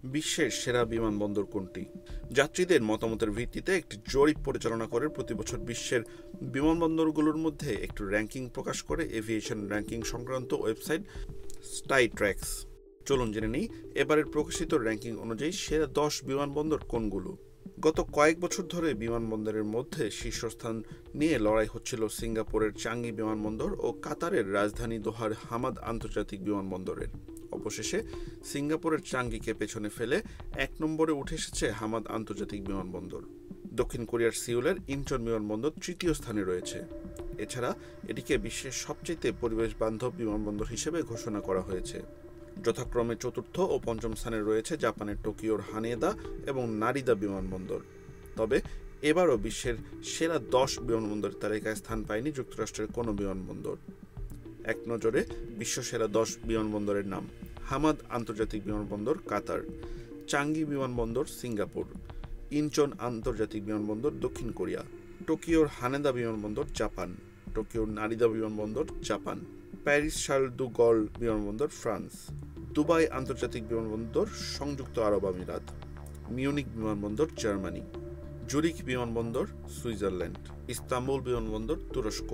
বিশ্বের সেরা বিমানবন্দর কোনটি? যাত্রীদের মতামতের ভিত্তিতে একটি জরিপ পরিচালনা করে প্রতি বছর বিশ্বের বিমানবন্দরগুলোর মধ্যে একটি র্যাঙ্কিং প্রকাশ করে এভিয়েশন র্যাঙ্কিং সংক্রান্ত ওয়েবসাইট স্কাইট্র্যাক্স। চলুন জেনে নিই এবারের প্রকাশিত র্যাঙ্কিং অনুযায়ী সেরা 10 বিমানবন্দর কোনগুলো। গত কয়েক বছর ধরে বিমানবন্দরের মধ্যে শীর্ষস্থান নিয়ে লড়াই হচ্ছিল সিঙ্গাপুরের চাঙ্গি বিমানবন্দর ও কাতারের রাজধানী দোহার হামাদ আন্তর্জাতিক বিমানবন্দরের। অবশেষে সিঙ্গাপুরের চাঙ্গিকে পেছনে ফেলে 1 নম্বরে উঠে এসেছে হামাদ আন্তর্জাতিক বিমানবন্দর। দক্ষিণ কোরিয়ার সিউলের ইনচন বিমানবন্দর তৃতীয় স্থানে রয়েছে। এছাড়া এটিকে বিশ্বের সবচেয়ে পরিবেশ বান্ধব বিমানবন্দর হিসেবে ঘোষণা করা হয়েছে। যথাক্রমে চতুর্থ ও পঞ্চম স্থানে রয়েছে জাপানের টোকিওর হানেদা এবং নারিদা বিমানবন্দর। তবে এবারও বিশ্বের সেরা 10 বিমানবন্দরের তালিকায় স্থান পায়নি যুক্তরাষ্ট্রের কোনো বিমানবন্দর। এক নজরে বিশ্ব সেরা 10 বিমানবন্দরের নাম: হামাদ আন্তর্জাতিক বিমানবন্দর কাতার, চাঙ্গি বিমানবন্দর সিঙ্গাপুর, ইনচন আন্তর্জাতিক বিমানবন্দর দক্ষিণ কোরিয়া, টোকিওর হানেদা বিমানবন্দর জাপান, টোকিওর নারিদা বিমানবন্দর জাপান, প্যারিস শার্ল দু গল বিমানবন্দর ফ্রান্স, দুবাই আন্তর্জাতিক বিমানবন্দর সংযুক্ত আরব আমিরাত, মিউনিক বিমানবন্দর জার্মানি, জুরিখ বিমানবন্দর সুইজারল্যান্ড, ইস্তাম্বুল বিমানবন্দর তুরস্ক।